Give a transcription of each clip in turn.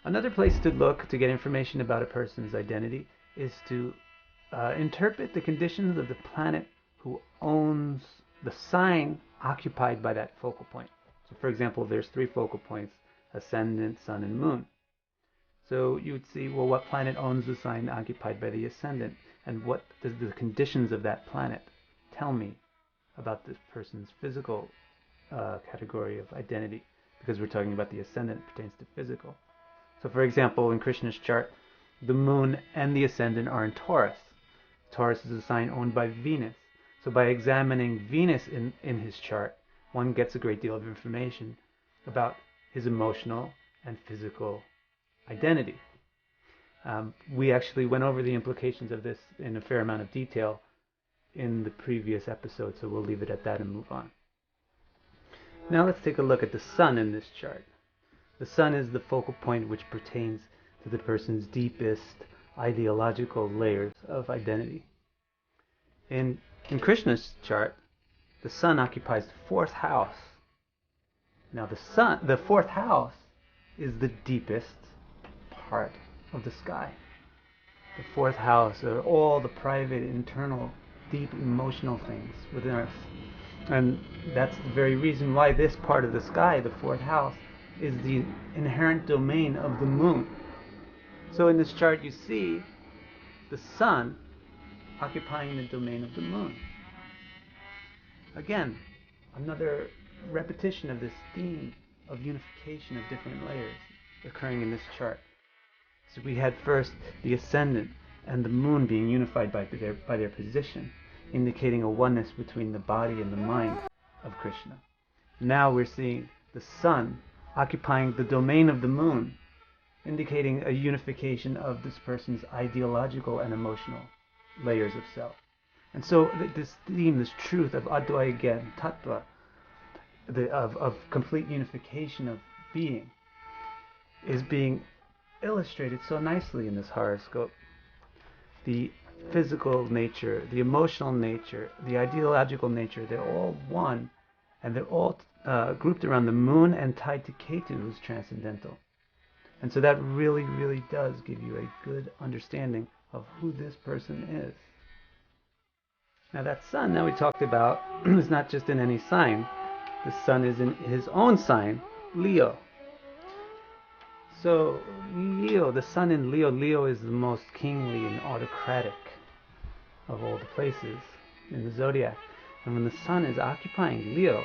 Another place to look to get information about a person's identity is to interpret the conditions of the planet who owns the sign occupied by that focal point. So for example, there's 3 focal points: Ascendant, Sun, and Moon. So you would see, well, what planet owns the sign occupied by the Ascendant? And what does the conditions of that planet tell me about this person's physical category of identity? Because we're talking about the Ascendant pertains to physical. So for example, in Krishna's chart, the Moon and the Ascendant are in Taurus. Taurus is a sign owned by Venus. So by examining Venus in his chart, one gets a great deal of information about his emotional and physical identity. We actually went over the implications of this in a fair amount of detail in the previous episode, so we'll leave it at that and move on. Now let's take a look at the Sun in this chart. The Sun is the focal point which pertains to the person's deepest ideological layers of identity. In Krishna's chart, the Sun occupies the 4th house. Now the 4th house is the deepest part of the sky. The 4th house are all the private, internal, deep emotional things within us. And that's the very reason why this part of the sky, the 4th house, is the inherent domain of the Moon. So in this chart you see the Sun occupying the domain of the Moon. Again, another repetition of this theme of unification of different layers occurring in this chart. So we had first the Ascendant and the Moon being unified by their position, indicating a oneness between the body and the mind of Krishna. Now we're seeing the Sun occupying the domain of the Moon, indicating a unification of this person's ideological and emotional layers of self. And so this theme, this truth of Advaya Tattva, of complete unification of being, is being illustrated so nicely in this horoscope. The physical nature, the emotional nature, the ideological nature, they're all one, and they're all grouped around the Moon and tied to Ketu, who's transcendental. And so that really, really does give you a good understanding of who this person is. Now that Sun that we talked about is not just in any sign. The Sun is in his own sign, Leo. So Leo, the Sun in Leo, Leo is the most kingly and autocratic of all the places in the zodiac. And when the Sun is occupying Leo,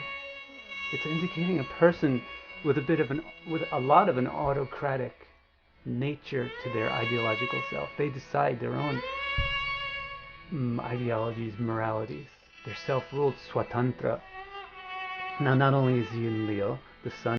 it's indicating a person with a lot of an autocratic nature to their ideological self. They decide their own ideologies, moralities. They're self-ruled, swatantra. Now, not only is he in Leo, the Sun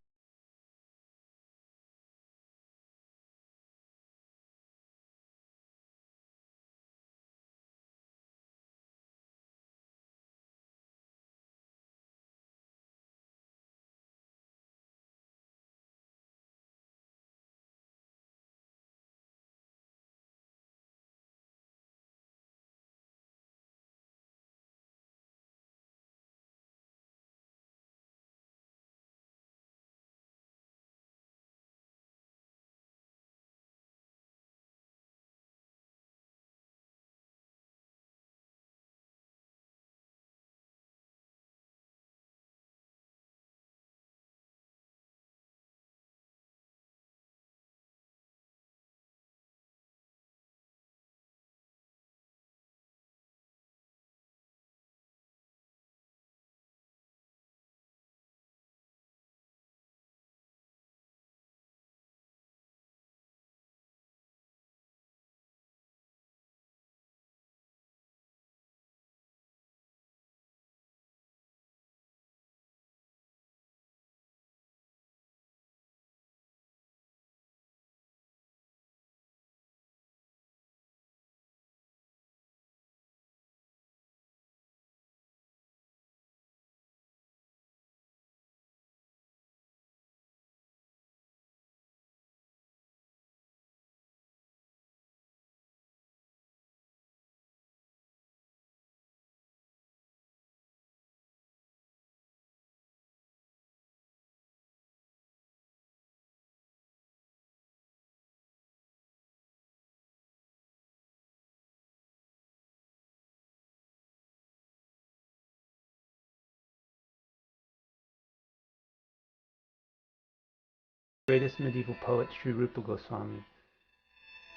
greatest medieval poet, Sri Rupa Goswami,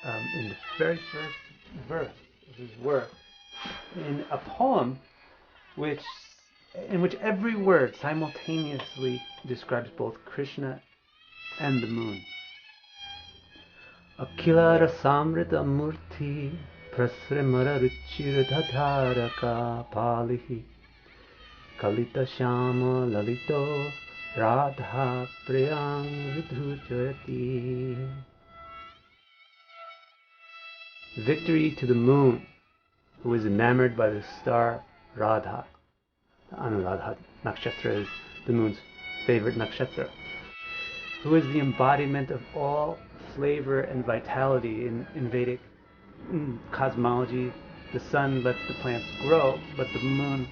in the very first verse of his work, in a poem in which every word simultaneously describes both Krishna and the moon. Akilara Samrita Murti Prasrimara Ruchiradharaka Palihi Kalita Shama Lalito Radha Priyang Vidhujayati. Victory to the moon, who is enamored by the star Radha. Anuradha Nakshatra is the moon's favorite nakshatra, who is the embodiment of all flavor and vitality in Vedic cosmology. The sun lets the plants grow, but the moon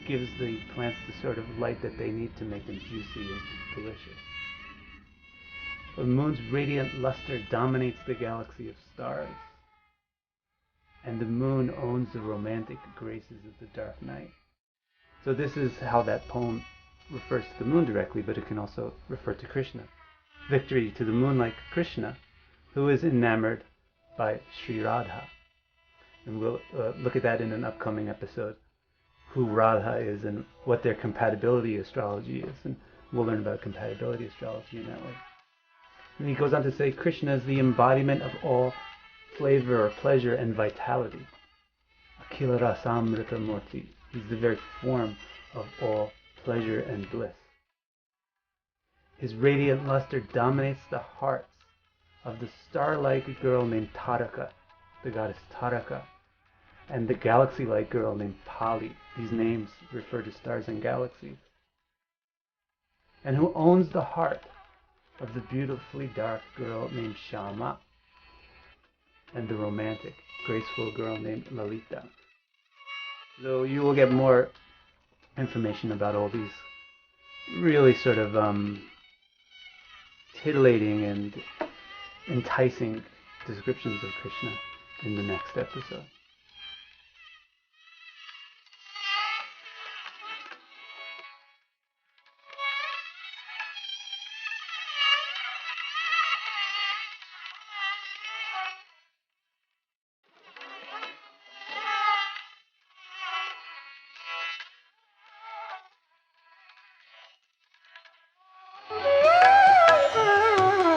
gives the plants the sort of light that they need to make them juicy and delicious. The moon's radiant luster dominates the galaxy of stars, and the moon owns the romantic graces of the dark night. So this is how that poem refers to the moon directly, but it can also refer to Krishna. Victory to the moon like Krishna, who is enamored by Sri Radha. And we'll look at that in an upcoming episode, who Radha is and what their compatibility astrology is. And we'll learn about compatibility astrology in that way. And he goes on to say Krishna is the embodiment of all flavor or pleasure and vitality. Akila Rasamrita Murti. He's the very form of all pleasure and bliss. His radiant luster dominates the hearts of the star-like girl named Taraka, the goddess Taraka, and the galaxy-like girl named Pali. These names refer to stars and galaxies. And who owns the heart of the beautifully dark girl named Shama, and the romantic, graceful girl named Lalita. So you will get more information about all these really sort of titillating and enticing descriptions of Krishna in the next episode.